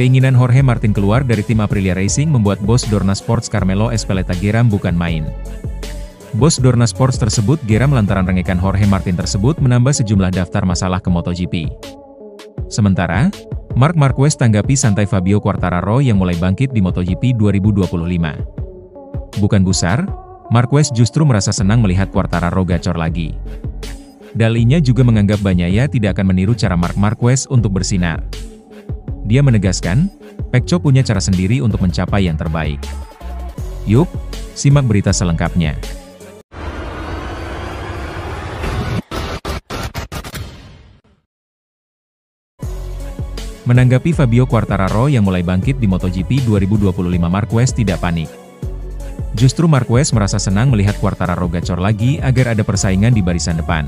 Keinginan Jorge Martin keluar dari tim Aprilia Racing membuat bos Dorna Sports Carmelo Ezpeleta geram bukan main. Bos Dorna Sports tersebut geram lantaran rengekan Jorge Martin tersebut menambah sejumlah daftar masalah ke MotoGP. Sementara, Marc Marquez tanggapi santai Fabio Quartararo yang mulai bangkit di MotoGP 2025. Bukan gusar, Marquez justru merasa senang melihat Quartararo gacor lagi. Dalinya juga menganggap Bagnaia tidak akan meniru cara Marc Marquez untuk bersinar. Dia menegaskan, Pecco punya cara sendiri untuk mencapai yang terbaik. Yuk, simak berita selengkapnya. Menanggapi Fabio Quartararo yang mulai bangkit di MotoGP 2025, Marquez tidak panik. Justru Marquez merasa senang melihat Quartararo gacor lagi agar ada persaingan di barisan depan.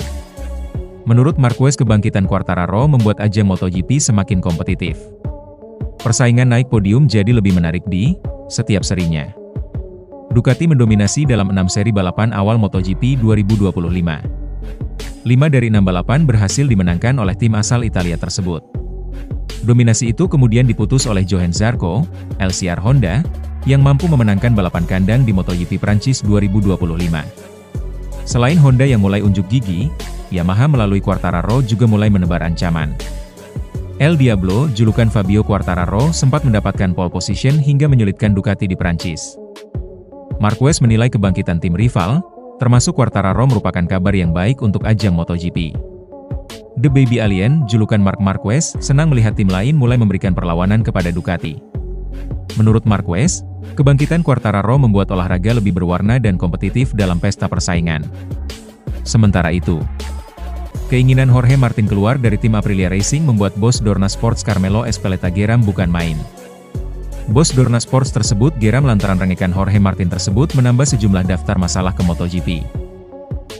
Menurut Marquez, kebangkitan Quartararo membuat ajang MotoGP semakin kompetitif. Persaingan naik podium jadi lebih menarik di setiap serinya. Ducati mendominasi dalam 6 seri balapan awal MotoGP 2025. 5 dari 6 balapan berhasil dimenangkan oleh tim asal Italia tersebut. Dominasi itu kemudian diputus oleh Johann Zarco, LCR Honda, yang mampu memenangkan balapan kandang di MotoGP Prancis 2025. Selain Honda yang mulai unjuk gigi, Yamaha melalui Quartararo juga mulai menebar ancaman. El Diablo, julukan Fabio Quartararo, sempat mendapatkan pole position hingga menyulitkan Ducati di Prancis. Marquez menilai kebangkitan tim rival, termasuk Quartararo, merupakan kabar yang baik untuk ajang MotoGP. The Baby Alien, julukan Marc Marquez, senang melihat tim lain mulai memberikan perlawanan kepada Ducati. Menurut Marquez, kebangkitan Quartararo membuat olahraga lebih berwarna dan kompetitif dalam pesta persaingan. Sementara itu, keinginan Jorge Martin keluar dari tim Aprilia Racing membuat bos Dorna Sports Carmelo Ezpeleta geram bukan main. Bos Dorna Sports tersebut geram lantaran rengekan Jorge Martin tersebut menambah sejumlah daftar masalah ke MotoGP.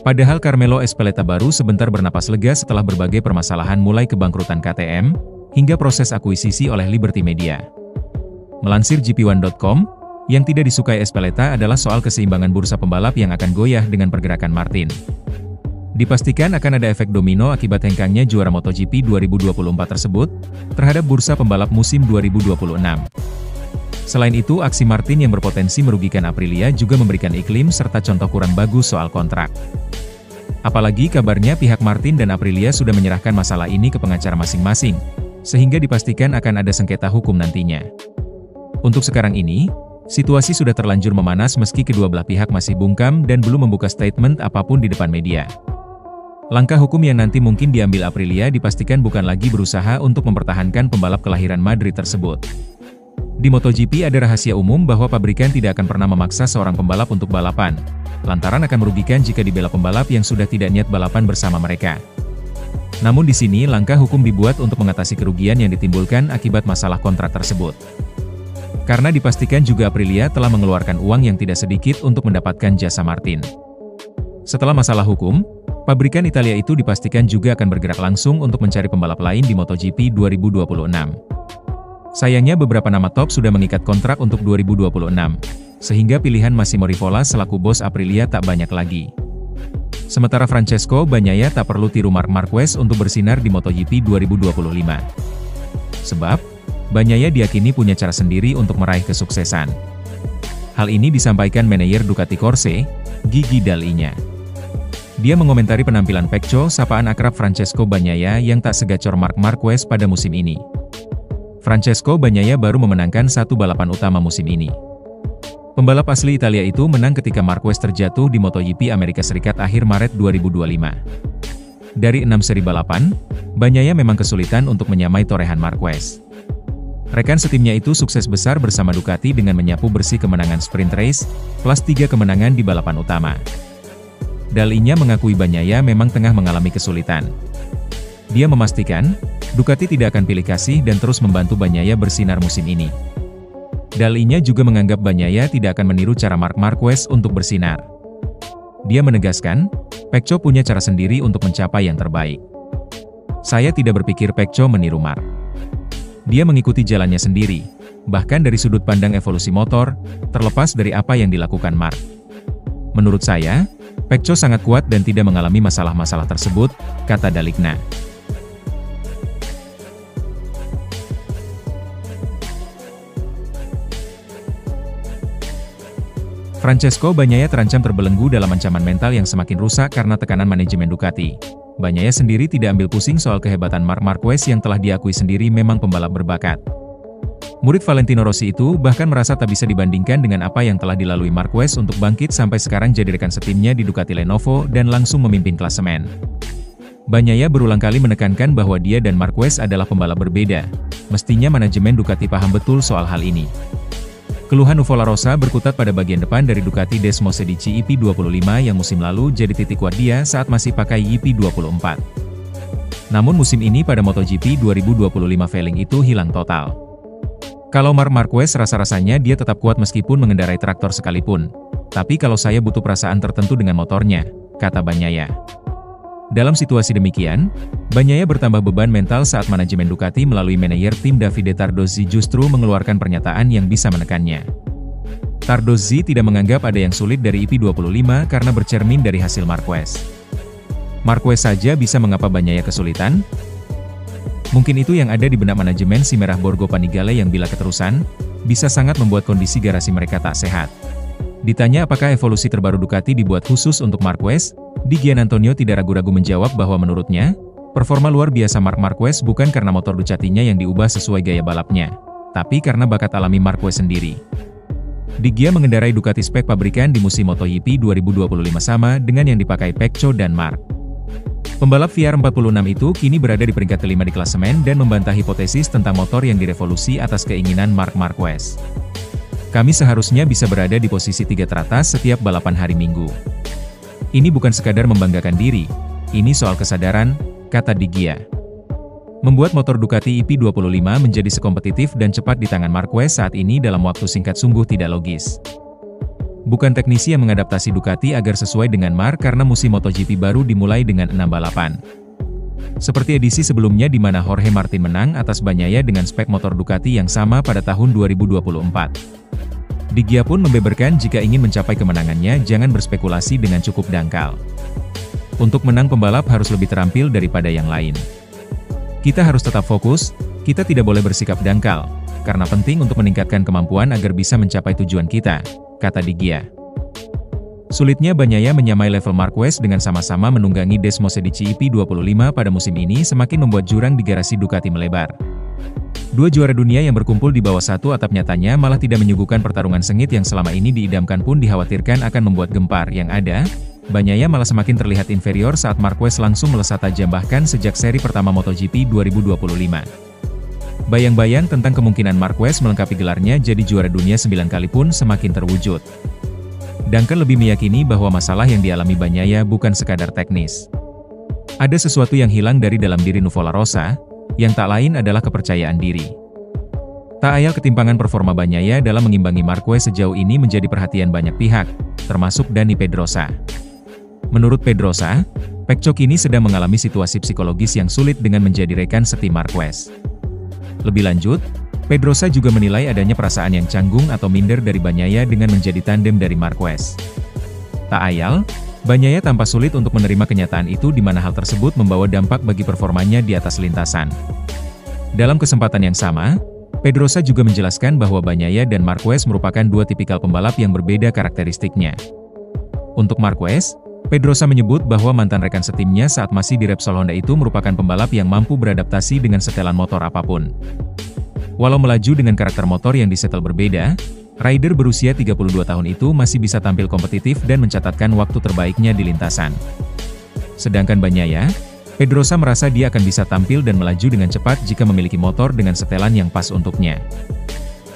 Padahal Carmelo Ezpeleta baru sebentar bernapas lega setelah berbagai permasalahan mulai kebangkrutan KTM, hingga proses akuisisi oleh Liberty Media. Melansir GP1.com, yang tidak disukai Ezpeleta adalah soal keseimbangan bursa pembalap yang akan goyah dengan pergerakan Martin. Dipastikan akan ada efek domino akibat hengkangnya juara MotoGP 2024 tersebut, terhadap bursa pembalap musim 2026. Selain itu, aksi Martin yang berpotensi merugikan Aprilia juga memberikan iklim serta contoh kurang bagus soal kontrak. Apalagi kabarnya pihak Martin dan Aprilia sudah menyerahkan masalah ini ke pengacara masing-masing, sehingga dipastikan akan ada sengketa hukum nantinya. Untuk sekarang ini, situasi sudah terlanjur memanas meski kedua belah pihak masih bungkam dan belum membuka statement apapun di depan media. Langkah hukum yang nanti mungkin diambil Aprilia dipastikan bukan lagi berusaha untuk mempertahankan pembalap kelahiran Madrid tersebut. Di MotoGP ada rahasia umum bahwa pabrikan tidak akan pernah memaksa seorang pembalap untuk balapan, lantaran akan merugikan jika dibela pembalap yang sudah tidak niat balapan bersama mereka. Namun di sini langkah hukum dibuat untuk mengatasi kerugian yang ditimbulkan akibat masalah kontrak tersebut. Karena dipastikan juga Aprilia telah mengeluarkan uang yang tidak sedikit untuk mendapatkan jasa Martin. Setelah masalah hukum, pabrikan Italia itu dipastikan juga akan bergerak langsung untuk mencari pembalap lain di MotoGP 2026. Sayangnya beberapa nama top sudah mengikat kontrak untuk 2026, sehingga pilihan Massimo Rivola selaku bos Aprilia tak banyak lagi. Sementara Francesco Bagnaia tak perlu tiru Marc Marquez untuk bersinar di MotoGP 2025. Sebab, Bagnaia diyakini punya cara sendiri untuk meraih kesuksesan. Hal ini disampaikan manajer Ducati Corse, Gigi Dalinya. Dia mengomentari penampilan Pecco, sapaan akrab Francesco Bagnaia yang tak segacor Marc Marquez pada musim ini. Francesco Bagnaia baru memenangkan satu balapan utama musim ini. Pembalap asli Italia itu menang ketika Marquez terjatuh di MotoGP Amerika Serikat akhir Maret 2025. Dari 6 seri balapan, Bagnaia memang kesulitan untuk menyamai torehan Marquez. Rekan setimnya itu sukses besar bersama Ducati dengan menyapu bersih kemenangan sprint race, plus 3 kemenangan di balapan utama. Dalinya mengakui Bagnaia memang tengah mengalami kesulitan. Dia memastikan, Ducati tidak akan pilih kasih dan terus membantu Bagnaia bersinar musim ini. Dalinya juga menganggap Bagnaia tidak akan meniru cara Marc Marquez untuk bersinar. Dia menegaskan, Pecco punya cara sendiri untuk mencapai yang terbaik. Saya tidak berpikir Pecco meniru Marc. Dia mengikuti jalannya sendiri, bahkan dari sudut pandang evolusi motor, terlepas dari apa yang dilakukan Marc. Menurut saya, Pecco sangat kuat dan tidak mengalami masalah-masalah tersebut, kata Dalikna. Francesco Bagnaia terancam terbelenggu dalam ancaman mental yang semakin rusak karena tekanan manajemen Ducati. Bagnaia sendiri tidak ambil pusing soal kehebatan Marc Marquez yang telah diakui sendiri memang pembalap berbakat. Murid Valentino Rossi itu bahkan merasa tak bisa dibandingkan dengan apa yang telah dilalui Marquez untuk bangkit sampai sekarang jadi rekan setimnya di Ducati Lenovo dan langsung memimpin klasemen. Bagnaia berulang kali menekankan bahwa dia dan Marquez adalah pembalap berbeda. Mestinya manajemen Ducati paham betul soal hal ini. Keluhan Nuvola Rosa berkutat pada bagian depan dari Ducati Desmosedici EP25 yang musim lalu jadi titik kuat dia saat masih pakai EP24. Namun musim ini pada MotoGP 2025 failing itu hilang total. Kalau Marc Marquez rasa-rasanya dia tetap kuat meskipun mengendarai traktor sekalipun. Tapi kalau saya butuh perasaan tertentu dengan motornya, kata Bagnaia. Dalam situasi demikian, Bagnaia bertambah beban mental saat manajemen Ducati melalui manajer tim Davide Tardozzi justru mengeluarkan pernyataan yang bisa menekannya. Tardozzi tidak menganggap ada yang sulit dari EP25 karena bercermin dari hasil Marquez. Marquez saja bisa mengapa Bagnaia kesulitan? Mungkin itu yang ada di benak manajemen si Merah Borgo Panigale yang bila keterusan, bisa sangat membuat kondisi garasi mereka tak sehat. Ditanya apakah evolusi terbaru Ducati dibuat khusus untuk Marquez, Di Giannantonio tidak ragu-ragu menjawab bahwa menurutnya, performa luar biasa Marc Marquez bukan karena motor Ducatinya yang diubah sesuai gaya balapnya, tapi karena bakat alami Marquez sendiri. Di Gia mengendarai Ducati spek pabrikan di musim MotoGP 2025 sama dengan yang dipakai Pecco dan Marc. Pembalap VR46 itu kini berada di peringkat kelima di klasemen dan membantah hipotesis tentang motor yang direvolusi atas keinginan Marc Marquez. Kami seharusnya bisa berada di posisi 3 teratas setiap balapan hari Minggu. Ini bukan sekadar membanggakan diri, ini soal kesadaran, kata Di Gia. Membuat motor Ducati EP25 menjadi sekompetitif dan cepat di tangan Marquez saat ini dalam waktu singkat sungguh tidak logis. Bukan teknisi yang mengadaptasi Ducati agar sesuai dengan Marc karena musim MotoGP baru dimulai dengan 6 balapan. Seperti edisi sebelumnya di mana Jorge Martin menang atas Bagnaia dengan spek motor Ducati yang sama pada tahun 2024. Di Gia pun membeberkan jika ingin mencapai kemenangannya jangan berspekulasi dengan cukup dangkal. Untuk menang pembalap harus lebih terampil daripada yang lain. Kita harus tetap fokus, kita tidak boleh bersikap dangkal, karena penting untuk meningkatkan kemampuan agar bisa mencapai tujuan kita, kata Di Gia. Sulitnya Bagnaia menyamai level Marquez dengan sama-sama menunggangi Desmosedici EP25 pada musim ini semakin membuat jurang di garasi Ducati melebar. Dua juara dunia yang berkumpul di bawah satu atap nyatanya malah tidak menyuguhkan pertarungan sengit yang selama ini diidamkan pun dikhawatirkan akan membuat gempar yang ada. Bagnaia malah semakin terlihat inferior saat Marquez langsung melesat tajam bahkan sejak seri pertama MotoGP 2025. Bayang-bayang tentang kemungkinan Marquez melengkapi gelarnya jadi juara dunia 9 kali pun semakin terwujud. Duncan lebih meyakini bahwa masalah yang dialami Bagnaia bukan sekadar teknis. Ada sesuatu yang hilang dari dalam diri Nuvola Rosa, yang tak lain adalah kepercayaan diri. Tak ayal ketimpangan performa Bagnaia dalam mengimbangi Marquez sejauh ini menjadi perhatian banyak pihak, termasuk Dani Pedrosa. Menurut Pedrosa, Pecco kini sedang mengalami situasi psikologis yang sulit dengan menjadi rekan setim Marquez. Lebih lanjut, Pedrosa juga menilai adanya perasaan yang canggung atau minder dari Bagnaia dengan menjadi tandem dari Marquez. Tak ayal, Bagnaia tampak sulit untuk menerima kenyataan itu di mana hal tersebut membawa dampak bagi performanya di atas lintasan. Dalam kesempatan yang sama, Pedrosa juga menjelaskan bahwa Bagnaia dan Marquez merupakan dua tipikal pembalap yang berbeda karakteristiknya. Untuk Marquez, Pedrosa menyebut bahwa mantan rekan setimnya saat masih di Repsol Honda itu merupakan pembalap yang mampu beradaptasi dengan setelan motor apapun. Walau melaju dengan karakter motor yang disetel berbeda, rider berusia 32 tahun itu masih bisa tampil kompetitif dan mencatatkan waktu terbaiknya di lintasan. Sedangkan Bagnaia, Pedrosa merasa dia akan bisa tampil dan melaju dengan cepat jika memiliki motor dengan setelan yang pas untuknya.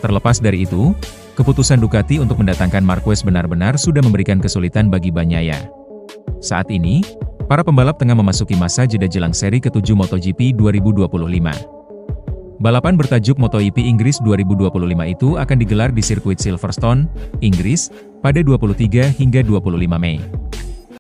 Terlepas dari itu, keputusan Ducati untuk mendatangkan Marquez benar-benar sudah memberikan kesulitan bagi Bagnaia. Saat ini, para pembalap tengah memasuki masa jeda jelang seri ke-7 MotoGP 2025. Balapan bertajuk MotoGP Inggris 2025 itu akan digelar di sirkuit Silverstone, Inggris, pada 23 hingga 25 Mei.